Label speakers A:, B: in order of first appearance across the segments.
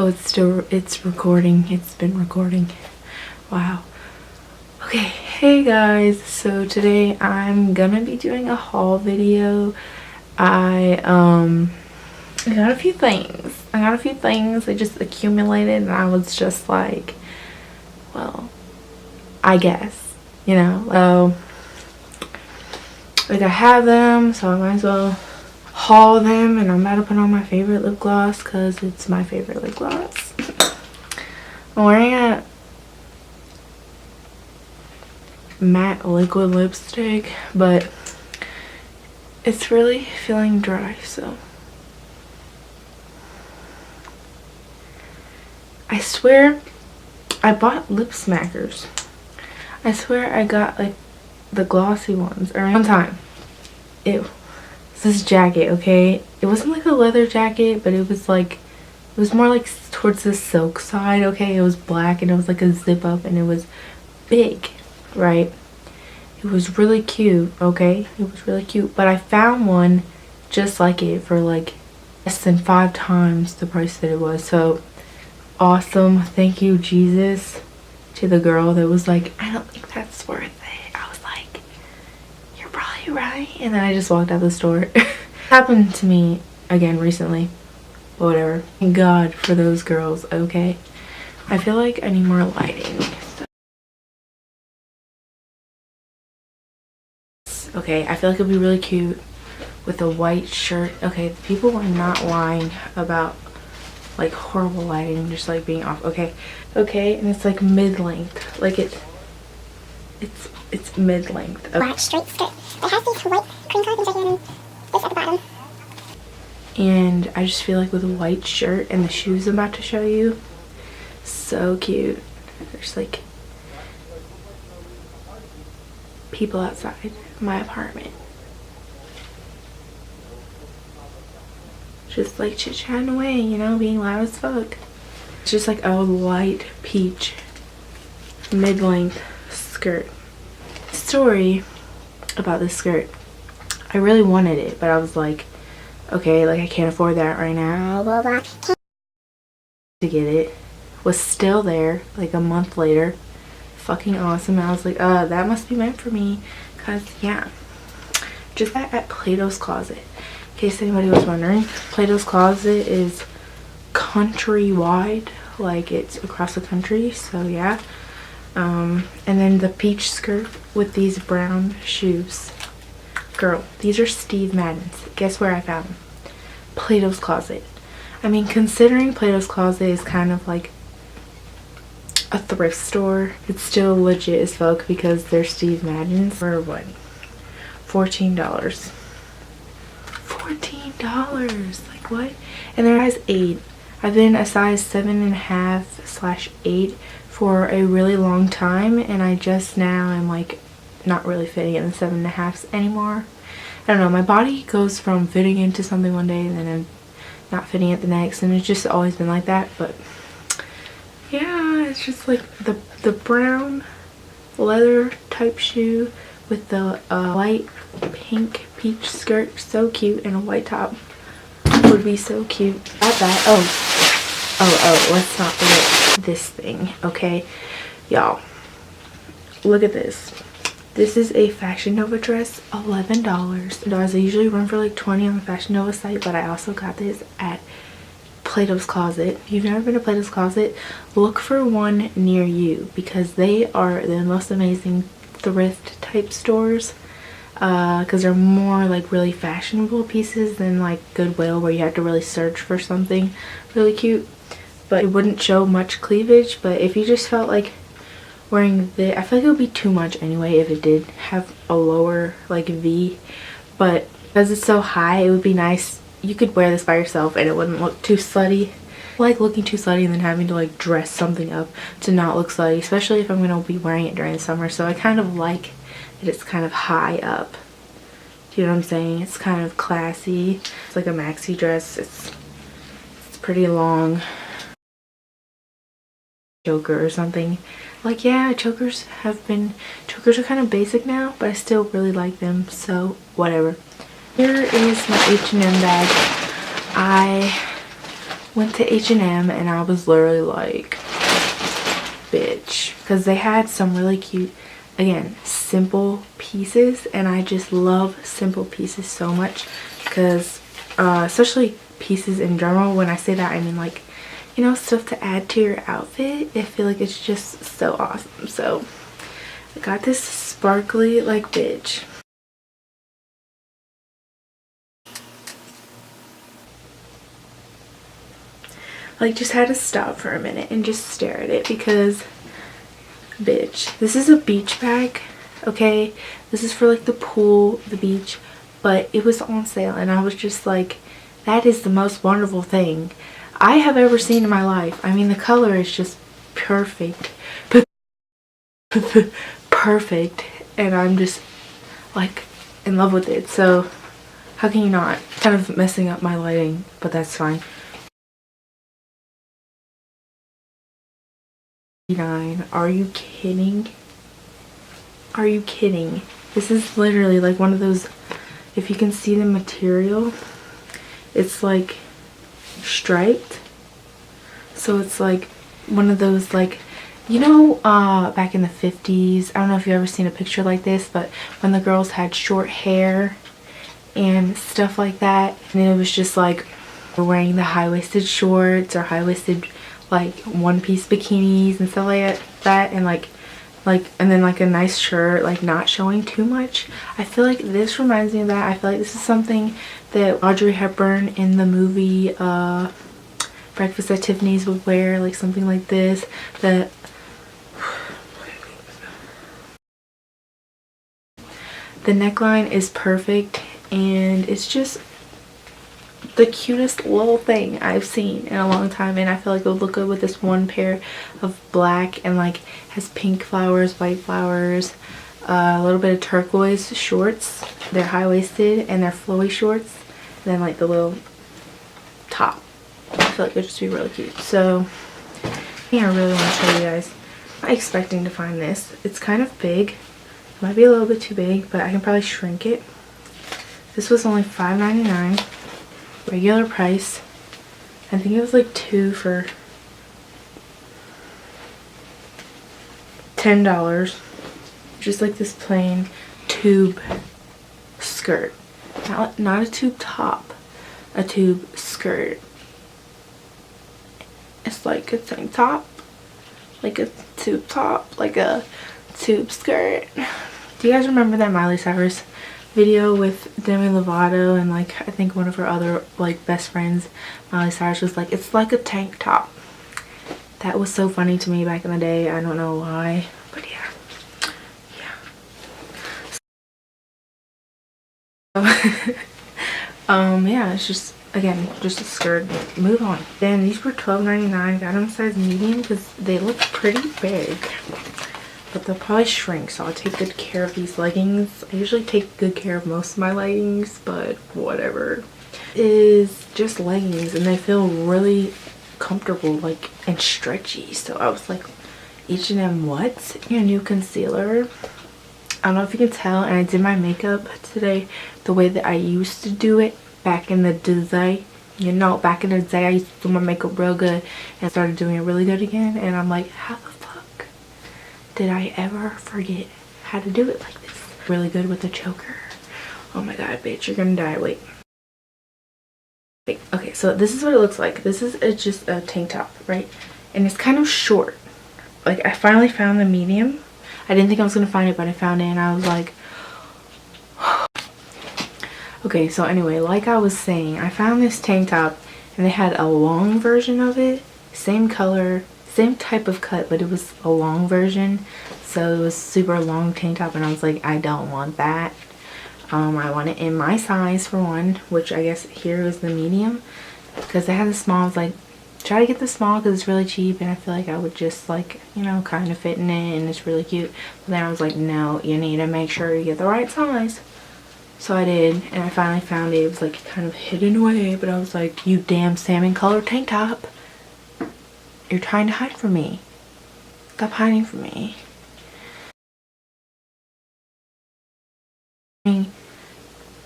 A: Oh, it's recording. It's been recording. Wow. Okay, hey guys. So today I'm gonna be doing a haul video. I got a few things. That just accumulated and I was just like, well, I guess, you know. Like I have them, so I might as well haul them, and I'm about to put on my favorite lip gloss because it's my favorite lip gloss. I'm wearing a matte liquid lipstick, but it's really feeling dry, so I swear I bought lip smackers. I swear I got like the glossy ones or one time. Ew. This jacket, okay, it wasn't like a leather jacket, but it was more like towards the silk side, okay. It was black and it was like a zip up and it was big, right? It was really cute, okay. It was really cute, but I found one just like it for like less than 5 times the price that it was. So awesome, thank you Jesus to the girl that was like, I don't think that's worth it. I was like, you're probably right. And then I just walked out the store. Happened to me again recently, but whatever. Thank God for those girls, okay. I feel like I need more lighting. Okay, I feel like it'd be really cute with a white shirt. Okay, people were not lying about like horrible lighting just like being off. Okay, and it's like mid-length, like it's mid-length. Okay.
B: Large straight skirt. It has these white cream color things right here and this at the bottom.
A: And I just feel like with a white shirt and the shoes I'm about to show you, so cute. There's like people outside my apartment, just like chit-chatting away, you know, being loud as fuck. It's just like a light peach mid-length skirt. Story about this skirt, I really wanted it, but I was like, okay, like I can't afford that right now, blah blah. To get it, was still there like a month later, fucking awesome. And I was like, that must be meant for me, cause yeah, just at Plato's Closet. In case anybody was wondering, Plato's Closet is countrywide, like it's across the country, so yeah. And then the peach skirt with these brown shoes. Girl, these are Steve Madden's. Guess where I found them? Plato's Closet. I mean, considering Plato's Closet is kind of like a thrift store, it's still legit as fuck because they're Steve Madden's. For what? $14. $14, like what? And they're size 8. I've been a size 7.5/8 for a really long time, and I just now am like not really fitting in the 7.5s anymore. I don't know, my body goes from fitting into something one day and then I'm not fitting it the next, and it's just always been like that. But yeah, it's just like the brown leather type shoe with the light pink peach skirt, so cute, and a white top would be so cute. At that, oh, let's not forget this thing, okay, y'all. Look at this. This is a Fashion Nova dress, $11. I usually run for like 20 on the Fashion Nova site, but I also got this at Plato's Closet. If you've never been to Plato's Closet, look for one near you because they are the most amazing thrift type stores, because they're more like really fashionable pieces than like Goodwill where you have to really search for something really cute, but it wouldn't show much cleavage. But if you just felt like wearing the, I feel like it would be too much anyway if it did have a lower like V, but because it's so high, it would be nice. You could wear this by yourself and it wouldn't look too slutty. I like looking too slutty and then having to like dress something up to not look slutty, especially if I'm going to be wearing it during the summer. So I kind of like that it's kind of high up. Do you know what I'm saying? It's kind of classy. It's like a maxi dress. It's pretty long. Choker or something. Like, yeah, chokers are kind of basic now, but I still really like them, so whatever. Here is my H&M bag. I went to H&M and I was literally like, bitch, because they had some really cute, again, simple pieces, and I just love simple pieces so much, because especially pieces in general. When I say that, I mean like, you know, stuff to add to your outfit. I feel like it's just so awesome. So I got this sparkly like bitch. Like, just had to stop for a minute and just stare at it, because bitch, this is a beach bag, okay? This is for like the pool, the beach, but it was on sale and I was just like, that is the most wonderful thing I have ever seen in my life. I mean, the color is just perfect. Perfect, and I'm just like in love with it. So how can you not? Kind of messing up my lighting, but that's fine. Are you kidding? Are you kidding? This is literally like one of those, if you can see the material, it's like striped. So it's like one of those, like, you know, back in the 50s, I don't know if you've ever seen a picture like this, but when the girls had short hair and stuff like that, and it was just like wearing the high-waisted shorts or high-waisted like one-piece bikinis and stuff like that, and like and then like a nice shirt, like not showing too much. I feel like this reminds me of that. I feel like this is something that Audrey Hepburn in the movie Breakfast at Tiffany's would wear, like something like this. The neckline is perfect, and it's just the cutest little thing I've seen in a long time, and I feel like it would look good with this one pair of black and like has pink flowers, white flowers, a little bit of turquoise shorts. They're high-waisted and they're flowy shorts, and then like the little top. I feel like it would just be really cute. So yeah, I really want to show you guys. I'm expecting to find this. It's kind of big. It might be a little bit too big, but I can probably shrink it. This was only $5.99. Regular price. I think it was like 2 for $10. Just like this plain tube skirt. Not a tube top. A tube skirt. It's like a tank top. Like a tube top. Like a tube skirt. Do you guys remember that Miley Cyrus video with Demi Lovato and like I think one of her other like best friends? Miley Cyrus was like, it's like a tank top. That was so funny to me back in the day. I don't know why, but yeah. Yeah, it's just, again, just a skirt. Move on. Then these were $12.99. Got them size medium because they look pretty big, but they'll probably shrink, so I'll take good care of these leggings. I usually take good care of most of my leggings, but whatever. It is just leggings, and they feel really comfortable, like, and stretchy. So I was like, H&M, what? Your new concealer. I don't know if you can tell, and I did my makeup today the way that I used to do it back in the day. You know, back in the day I used to do my makeup real good and started doing it really good again, and I'm like, how the fuck did I ever forget how to do it like this? Really good with the choker. Oh my god, bitch, you're gonna die. Wait, okay, so this is what it looks like. This is just a tank top, right? And it's kind of short. Like, I finally found the medium. I didn't think I was gonna find it, but I found it, and I was like, okay, so anyway, like I was saying, I found this tank top, and they had a long version of it, same color, same type of cut, but it was a long version. So it was super long tank top, and I was like, I don't want that. I want it in my size for one, which I guess here is the medium, because they had the small. I was like, try to get the small because it's really cheap, and I feel like I would just, like, you know, kind of fit in it, and it's really cute. But then I was like, no, you need to make sure you get the right size. So I did, and I finally found it. It was like kind of hidden away, but I was like, you damn salmon colored tank top, you're trying to hide from me. Stop hiding from me.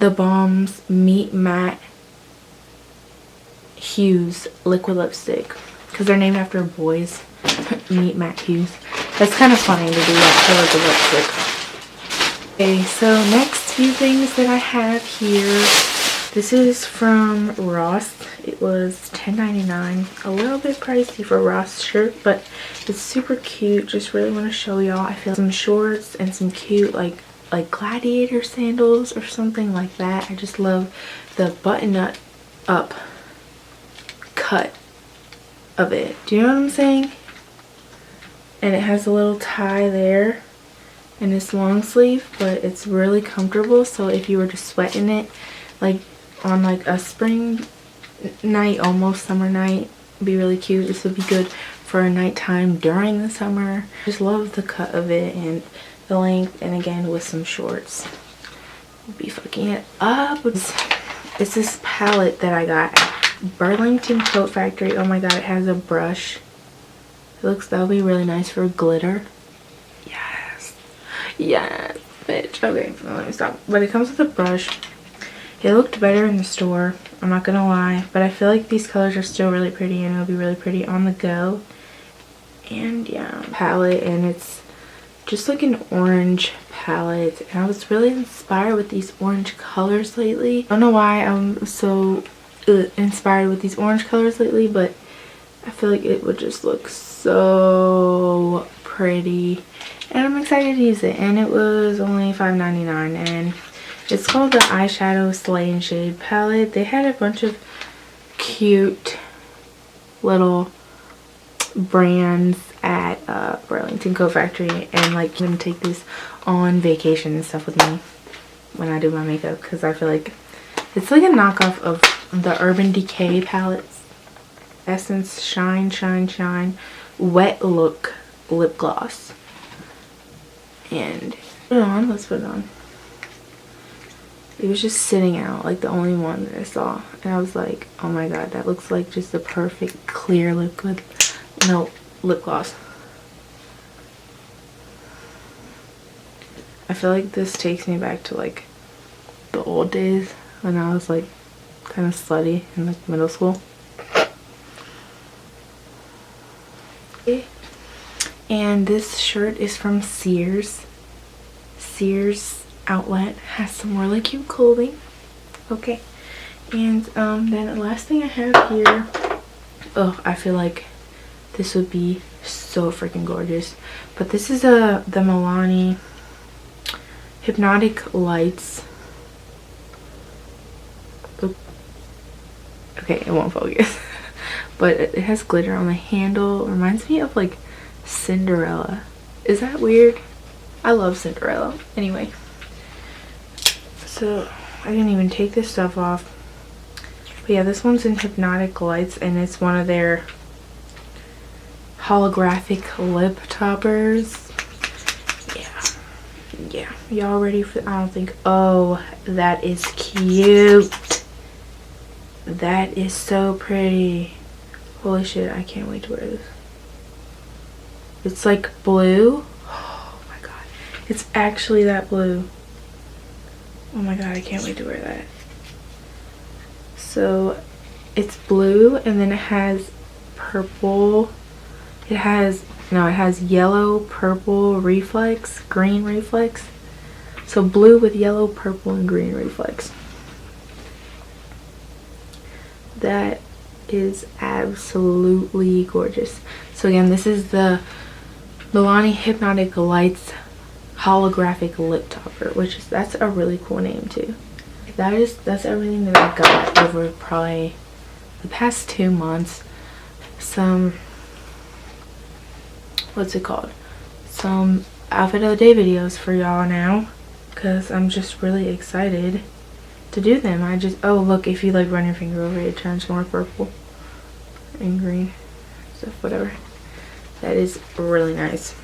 A: The Bombs Meat Matte Hughes liquid lipstick because they're named after boys. Meet Matt Hughes. That's kind of funny to do that for like a lipstick. Okay, so next few things that I have here. This is from Ross. It was $10.99. A little bit pricey for a Ross shirt, but it's super cute. Just really want to show y'all. I feel some shorts and some cute like gladiator sandals or something like that. I just love the button up cut of it. Do you know what I'm saying? And it has a little tie there, and it's long sleeve, but it's really comfortable. So if you were to sweat in it, like on like a spring night, almost summer night, it'd be really cute. This would be good for a nighttime during the summer. Just love the cut of it and the length, and again with some shorts. We'll be fucking it up. It's this palette that I got at Burlington Coat Factory. Oh my god, it has a brush. That'll be really nice for glitter. Yes. Yes, bitch. Okay, let me stop. But it comes with a brush. It looked better in the store, I'm not gonna lie. But I feel like these colors are still really pretty, and it'll be really pretty on the go. And yeah, palette, and it's just like an orange palette. And I was really inspired with these orange colors lately. I don't know why I'm so inspired with these orange colors lately, but I feel like it would just look so pretty, and I'm excited to use it. And it was only $5.99, and it's called the Eyeshadow Slay and Shade palette. They had a bunch of cute little brands at Burlington Coat Factory, and like I'm gonna take these on vacation and stuff with me when I do my makeup, because I feel like it's like a knockoff of the Urban Decay palettes. Essence Shine Shine Shine Wet Look lip gloss. And put it on. Let's put it on. It was just sitting out, like the only one that I saw, and I was like, oh my god, that looks like just the perfect clear liquid lip gloss. I feel like this takes me back to like the old days when I was like kind of slutty in like middle school. And this shirt is from Sears. Sears outlet has some really cute clothing. Okay, and then the last thing I have here, oh, I feel like this would be so freaking gorgeous, but this is the Milani Hypnotic Lights. Oop. Okay, it won't focus. But it has glitter on the handle. It reminds me of like Cinderella. Is that weird? I love Cinderella. Anyway, so I didn't even take this stuff off. But yeah, this one's in Hypnotic Lights, and it's one of their holographic lip toppers. Yeah, y'all ready for, I don't think, oh, that is cute. That is so pretty. Holy shit, I can't wait to wear this. It's like blue. Oh my god. It's actually that blue. Oh my god, I can't wait to wear that. So it's blue, and then it has purple. It has yellow, purple reflex, green reflex. So blue with yellow, purple, and green reflex. That is absolutely gorgeous. So again, this is the Milani Hypnotic Lights holographic lip topper, which is, that's a really cool name too. That's everything that I got over probably the past 2 months. Some, what's it called, some outfit of the day videos for y'all now, because I'm just really excited to do them. Oh look, if you like run your finger over it, it turns more purple and green stuff, whatever. That is really nice.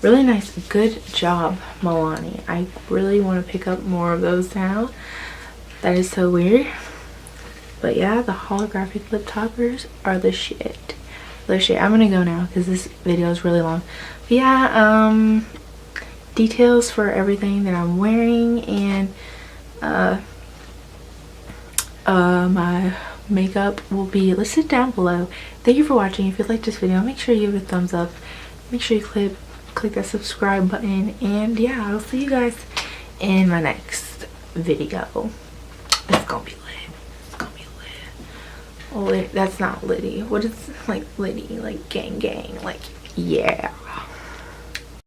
A: Really nice. Good job, Milani. I really want to pick up more of those now. That is so weird. But yeah, the holographic lip toppers are the shit. The shit. I'm gonna go now because this video is really long. But yeah, details for everything that I'm wearing, and my makeup will be listed down below. Thank you for watching. If you liked this video, make sure you give it a thumbs up. Make sure you click that subscribe button, and yeah, I'll see you guys in my next video. It's gonna be lit. It's gonna be lit. Lit, that's not litty. What is like litty? Like gang, like, yeah.